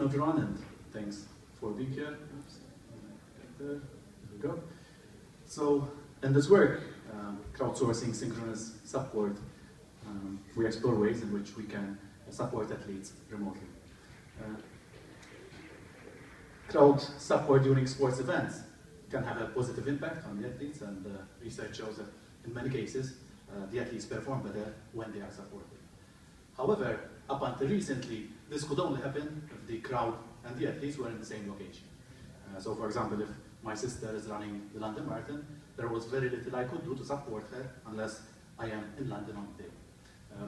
everyone, and thanks for being here. There we go. So, in this work, crowdsourcing synchronous support, we explore ways in which we can support athletes remotely. Crowd support during sports events can have a positive impact on the athletes, and research shows that in many cases, the athletes perform better when they are supported. However, up until recently, this could only happen if the crowd and the athletes were in the same location. So for example, if my sister is running the London Marathon, there was very little I could do to support her unless I am in London on the day.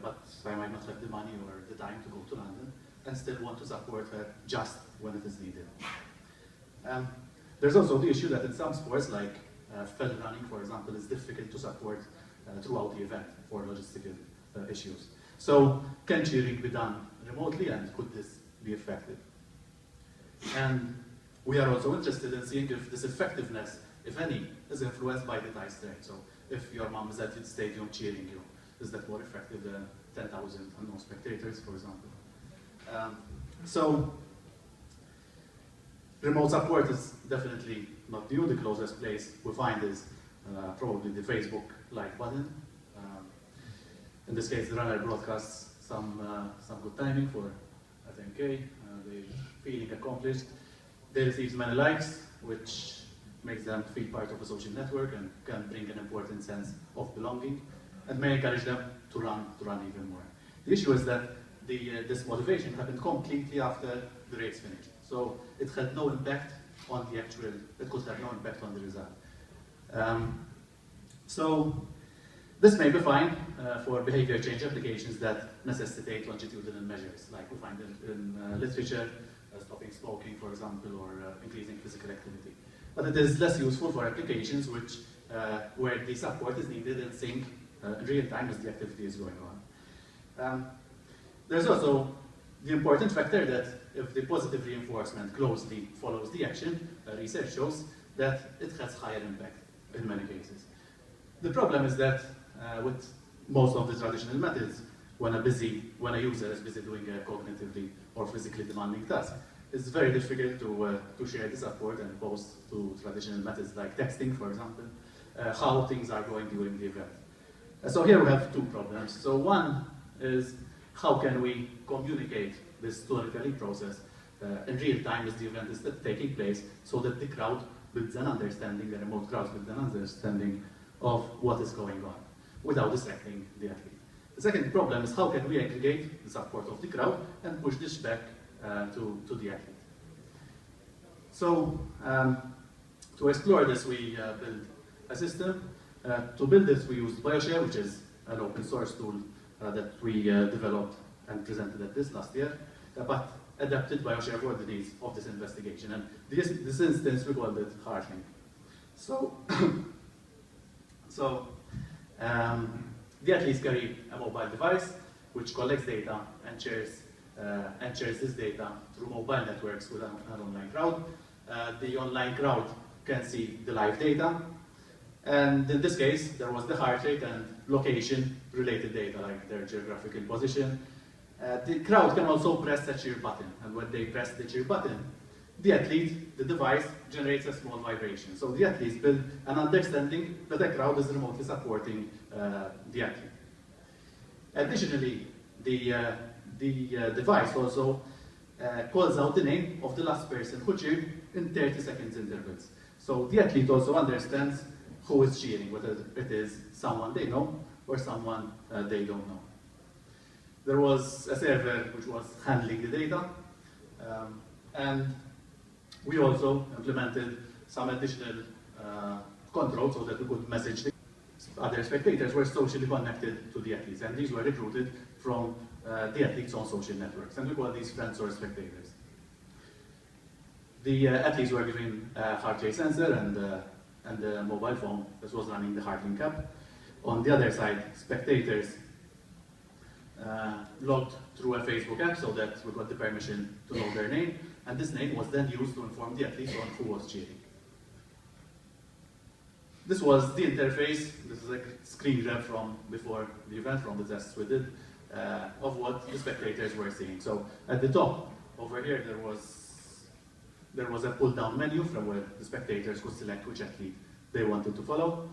But I might not have the money or the time to go to London and still want to support her just when it is needed. There's also the issue that in some sports, like fell running, for example, is difficult to support throughout the event for logistical issues. So can cheering be done remotely, and could this be effective? And we are also interested in seeing if this effectiveness, if any, is influenced by the tie strength. So if your mom is at the stadium cheering you, is that more effective than 10,000 unknown spectators, for example? So remote support is definitely not new. The closest place we find is probably the Facebook like button. In this case, the runner broadcasts some good timing for a 10K. They're feeling accomplished. They receive many likes, which makes them feel part of a social network and can bring an important sense of belonging, and may encourage them to run even more. The issue is that this motivation happened completely after the race finished. So it had no impact on the actual, it could have no impact on the result. So this may be fine for behavior change applications that necessitate longitudinal measures, like we find in literature, stopping smoking, for example, or increasing physical activity. But it is less useful for applications where the support is needed in sync in real time as the activity is going on. There's also the important factor that if the positive reinforcement closely follows the action, research shows that it has higher impact in many cases. The problem is that with most of the traditional methods, when a user is busy doing a cognitively or physically demanding task, it's very difficult to share the support and post to traditional methods like texting, for example, how things are going during the event. So here we have two problems. So one is, how can we communicate this storytelling process in real time as the event is taking place, so that the crowd builds an understanding, the remote crowd builds an understanding of what is going on without distracting the athlete. The second problem is, how can we aggregate the support of the crowd and push this back to the athlete. So to explore this, we built a system. To build this, we used BioShare, which is an open source tool that we developed and presented at this last year, but adapted BioShare for the needs of this investigation. And this instance, we called it HeartLink. So, the athletes carry a mobile device which collects data and shares this data through mobile networks with an online crowd. The online crowd can see the live data, and in this case, there was the heart rate and location-related data, like their geographical position. The crowd can also press a cheer button, and when they press the cheer button, the athlete, the device, generates a small vibration. So the athletes build an understanding that the crowd is remotely supporting the athlete. Additionally, the device also calls out the name of the last person who cheered in 30 seconds intervals. So the athlete also understands who is cheering, whether it is someone they know or someone they don't know. There was a server which was handling the data, and we also implemented some additional control so that we could message the other spectators were socially connected to the athletes, and these were recruited from the athletes on social networks, and we call these friends or spectators. The athletes were given a heart rate sensor and a mobile phone that was running the HeartLink app. On the other side, spectators logged through a Facebook app so that we got the permission to know their name, and this name was then used to inform the athletes on who was cheering. This was the interface. This is a screen grab from before the event, from the tests we did, of what the spectators were seeing. So at the top over here there was a pull-down menu from where the spectators could select which athlete they wanted to follow.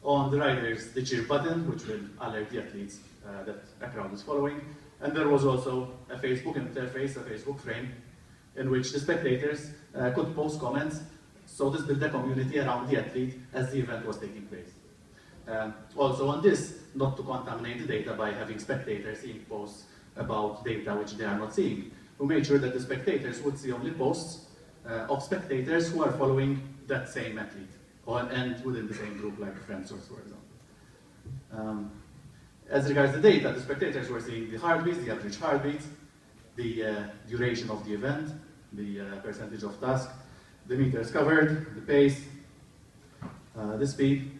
On the right there's the cheer button, which will alert the athletes that a crowd is following. And there was also a Facebook interface, a Facebook frame, in which the spectators could post comments. So this built a community around the athlete as the event was taking place. Also on this, not to contaminate the data by having spectators seeing posts about data which they are not seeing, we made sure that the spectators would see only posts of spectators who are following that same athlete, and within the same group, like Crowdsourcing, for example. As regards the data, the spectators were seeing the heartbeats, the average heartbeats, the duration of the event, the percentage of task, the meters covered, the pace, the speed,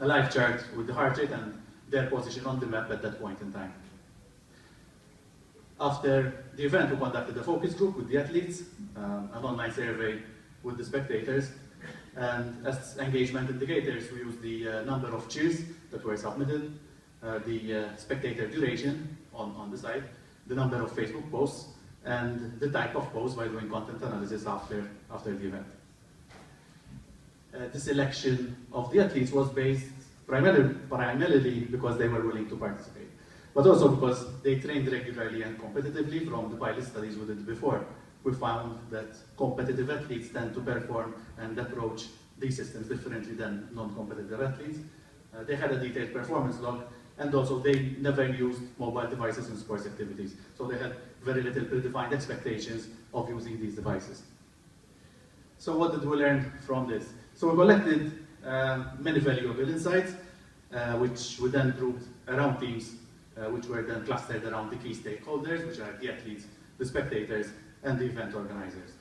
a live chart with the heart rate and their position on the map at that point in time. After the event, we conducted a focus group with the athletes, an online survey with the spectators, and as engagement indicators, we used the number of cheers that were submitted, the spectator duration on the site, the number of Facebook posts, and the type of post by doing content analysis after the event. The selection of the athletes was based primarily because they were willing to participate, but also because they trained regularly and competitively. From the pilot studies we did before, we found that competitive athletes tend to perform and approach these systems differently than non-competitive athletes. They had a detailed performance log, and also they never used mobile devices in sports activities, so they had very little predefined expectations of using these devices. So what did we learn from this? So we collected many valuable insights, which we then grouped around teams, which were then clustered around the key stakeholders, which are the athletes, the spectators, and the event organizers.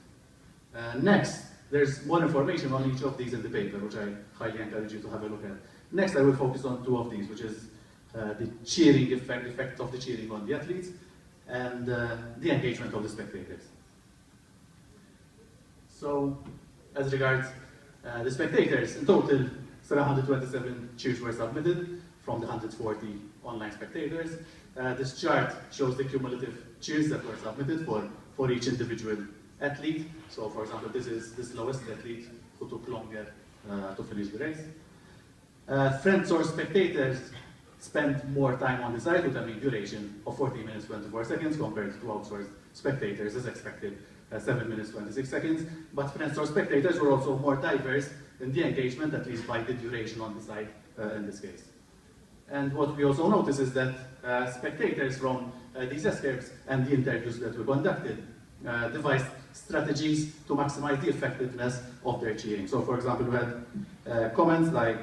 Next, there's more information on each of these in the paper, which I highly encourage you to have a look at. Next, I will focus on two of these, which is the cheering effect of the cheering on the athletes, and the engagement of the spectators. So, as regards the spectators, in total, 727 cheers were submitted from the 140 online spectators. This chart shows the cumulative cheers that were submitted for each individual athlete. So, for example, this is the slowest athlete who took longer to finish the race. Friends or spectators spent more time on the site with a mean duration of 14 minutes 24 seconds compared to outsourced spectators as expected, 7 minutes 26 seconds. But friends or spectators were also more diverse in the engagement, at least by the duration on the site in this case. And what we also notice is that spectators from these escapes and the interviews that we conducted devised strategies to maximize the effectiveness of their cheering. So, for example, we had comments like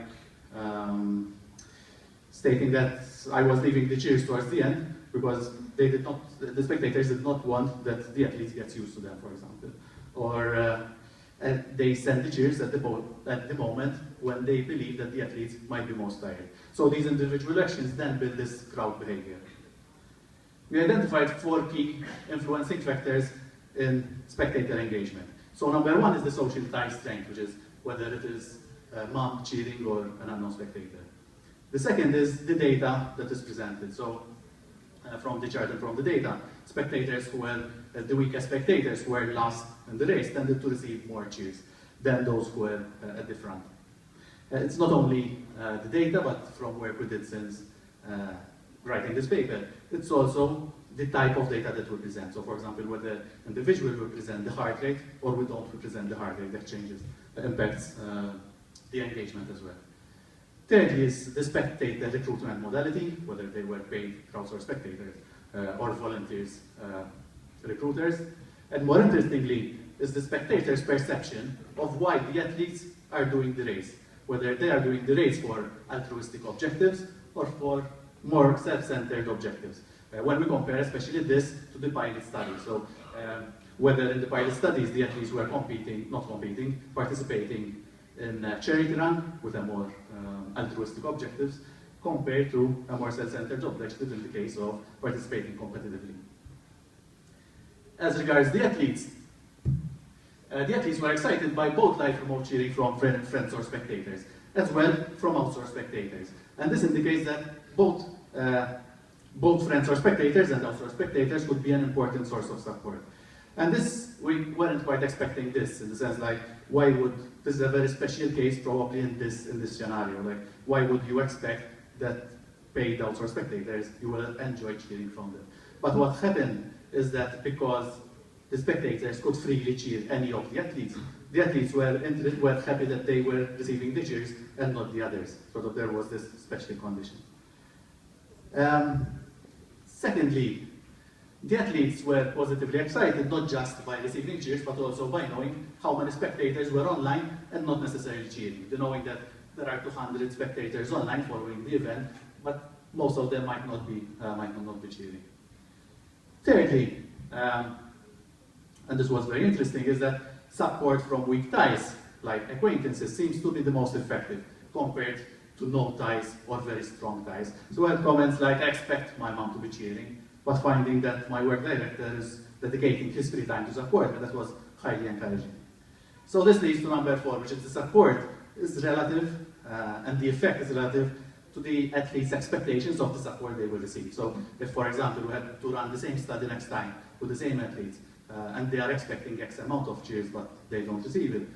stating that I was leaving the cheers towards the end because the spectators did not want that the athletes gets used to them, for example. Or they send the cheers at the moment when they believe that the athletes might be most tired. So these individual actions then build this crowd behavior. We identified 4 key influencing factors in spectator engagement. So number 1 is the social tie strength, which is whether it is a mom cheering or an unknown spectator. The second is the data that is presented. So from the chart and from the data, spectators who were the weakest spectators who were last in the race tended to receive more cheers than those who were at the front. It's not only the data, but from work we did since writing this paper, it's also the type of data that we present. So for example, whether individual will present the heart rate or we don't represent the heart rate, that changes, impacts the engagement as well. Thirdly is the spectator recruitment modality, whether they were paid crowdsourced spectators or volunteers recruiters. And more interestingly is the spectator's perception of why the athletes are doing the race, whether they are doing the race for altruistic objectives or for more self-centered objectives. When we compare especially this to the pilot study, so whether in the pilot studies the athletes were participating in a charity run with a more altruistic objectives compared to a more self-centered objective in the case of participating competitively. As regards the athletes were excited by both live remote cheering from friends or spectators, as well from outsourced spectators. And this indicates that both friends or spectators and outsourced spectators could be an important source of support. And this, we weren't quite expecting this, in the sense like, why would, this is a very special case probably in this scenario, like, why would you expect that paid outsourced spectators, you will enjoy cheering from them? But what happened is that because the spectators could freely cheer any of the athletes were happy that they were receiving the cheers and not the others. So that there was this special condition. Secondly, the athletes were positively excited, not just by receiving cheers, but also by knowing how many spectators were online and not necessarily cheering. Knowing that there are 200 spectators online following the event, but most of them might not be cheering. Thirdly, and this was very interesting, is that support from weak ties, like acquaintances, seems to be the most effective compared to no ties or very strong ties. So we had comments like, I expect my mom to be cheering, but finding that my work director is dedicating his free time to support, and that was highly encouraging. So this leads to number 4, which is the support is relative, and the effect is relative to the athletes' expectations of the support they will receive. So if, for example, we had to run the same study next time with the same athletes, and they are expecting X amount of cheers, but they don't receive it,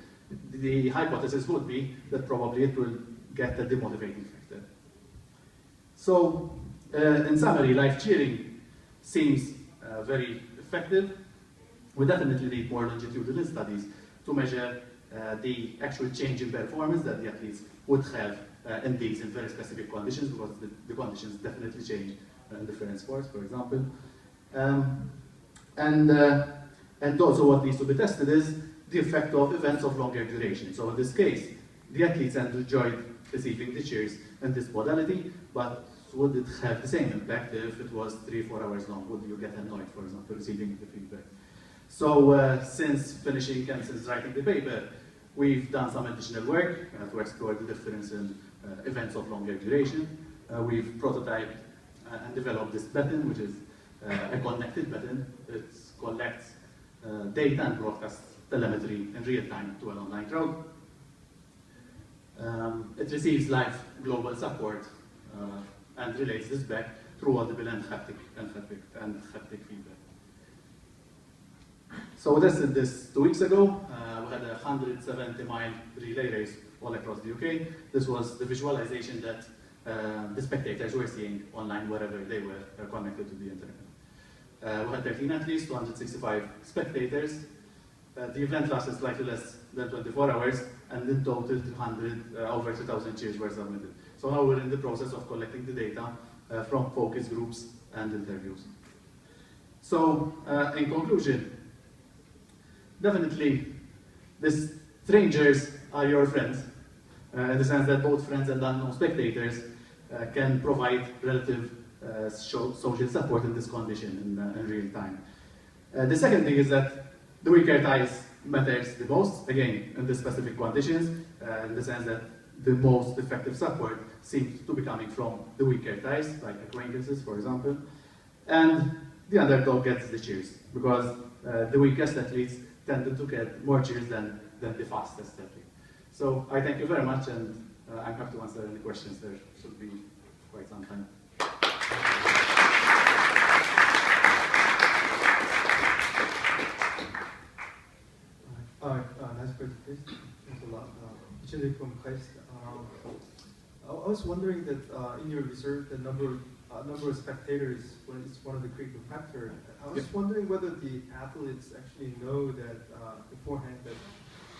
the hypothesis would be that probably it will get a demotivating factor. So, in summary, live cheering seems very effective. We definitely need more longitudinal studies to measure the actual change in performance that the athletes would have in very specific conditions, because the conditions definitely change in different sports, for example. And also what needs to be tested is the effect of events of longer duration. So in this case, the athletes enjoyed receiving the cheers in this modality, but would it have the same impact if it was 3-4 hours long? Would you get annoyed, for example, receiving the feedback? So since finishing and since writing the paper, we've done some additional work to explore the difference in events of longer duration. We've prototyped and developed this button, which is a connected button. It collects data and broadcasts telemetry in real time to an online crowd. It receives live global support and relays this back through audible and haptic feedback. So we tested this 2 weeks ago. We had a 170-mile relay race all across the UK. This was the visualization that the spectators were seeing online wherever they were connected to the internet. We had 13 athletes, 265 spectators. The event lasted slightly less than 24 hours, and in total over 2,000 cheers were submitted. So now we're in the process of collecting the data from focus groups and interviews. So in conclusion, definitely the strangers are your friends, in the sense that both friends and unknown spectators can provide relative social support in this condition in real time. The second thing is that the weaker ties matters the most, again, in the specific conditions, in the sense that the most effective support seems to be coming from the weaker ties, like acquaintances, for example, and the underdog gets the cheers, because the weakest athletes tended to get more cheers than the fastest athlete. So I thank you very much, and I'm happy to answer any questions. There should be quite some time. Nice presentation. Thanks a lot. Actually, from Christ, I was wondering that in your research, the number of spectators is one of the critical factors. I was wondering whether the athletes actually know that beforehand that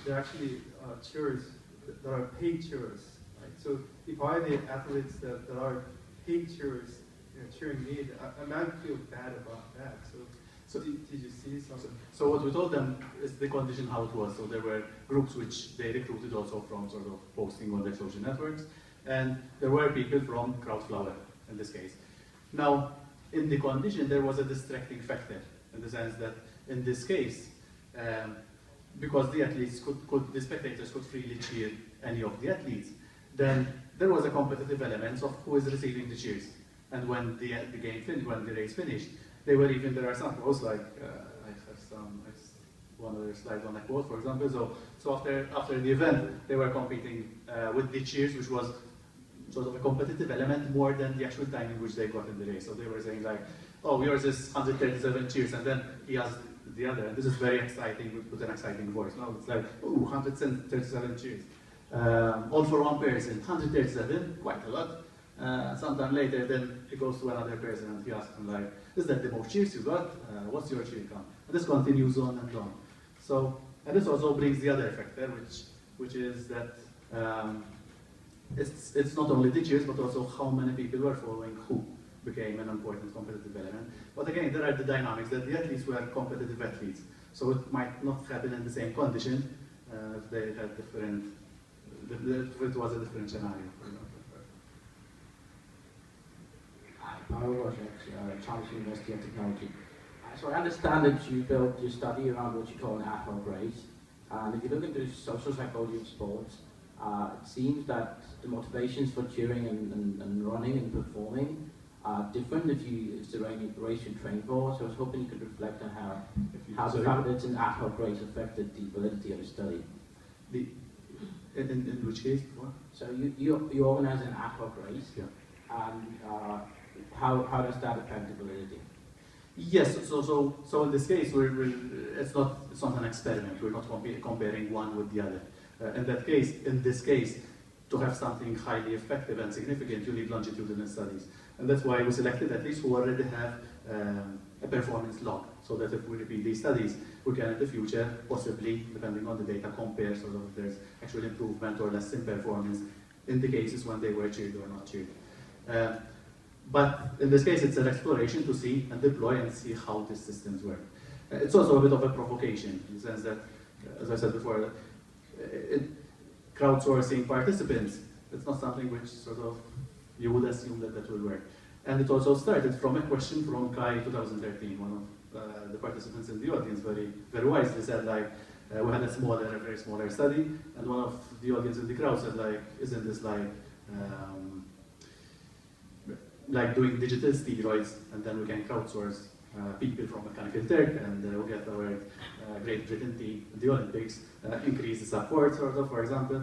there are actually cheers that are paid cheers. Right? So if I the athletes that are paid cheers, cheering me, I might feel bad about that. So did you see something? So what we told them is the condition how it was. So there were groups which they recruited also from sort of posting on their social networks, and there were people from Crowdflower in this case. Now, in the condition, there was a distracting factor in the sense that in this case, because the athletes the spectators could freely cheer any of the athletes, then there was a competitive element of who is receiving the cheers. And when the game finished, when the race finished, there are some quotes like I have one other slide on a quote, for example. So after the event, they were competing with the cheers, which was sort of a competitive element more than the actual time in which they got in the race. So they were saying like, oh, yours is 137 cheers, and then he has the other. And this is very exciting with an exciting voice. No, it's like, ooh, 137 cheers. All for one person, 137, quite a lot. Sometime later, then he goes to another person and he asks him like, is that the most cheers you got? What's your cheer count? And this continues on and on. So, and this also brings the other effect there, which is that it's not only the cheers, but also how many people were following who became an important competitive element. But again, there are the dynamics that the athletes were competitive athletes. So it might not happen in the same condition if they had different, if it was a different scenario, for example. I was at Chinese University of Technology. So I understand that you built your study around what you call an ad hoc race. And if you look into social psychology of sports, it seems that the motivations for cheering and running and performing are different if it's the race you train for. So I was hoping you could reflect on how the fact that it's an ad hoc race affected the validity of the study. In which case? What? So you organize an ad hoc race, yeah. And how does that affect the validity? Yes, so in this case, it's not an experiment. We're not comparing one with the other. In this case, to have something highly effective and significant, you need longitudinal studies. And that's why we selected athletes who already have a performance log, so that if we repeat these studies, we can in the future, possibly, depending on the data, compare sort of if there's actual improvement or less in performance in the cases when they were cheered or not cheered. But in this case, it's an exploration to see and deploy and see how these systems work. It's also a bit of a provocation in the sense that, as I said before, crowdsourcing participants, it's not something which sort of you would assume that will work. And it also started from a question from CHI 2013. One of the participants in the audience very wisely said, like, we had a very smaller study, and one of the audience in the crowd said, like, isn't this like doing digital steroids, and then we can crowdsource people from Mechanical Turk, and we'll get our Great Britain team in the Olympics, increase the support, sort of, for example.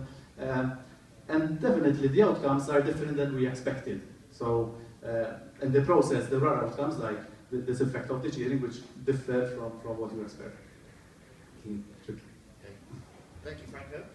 And definitely the outcomes are different than we expected. So in the process, there are outcomes like this effect of the cheering, which differ from what you expect. Thank you, Franco.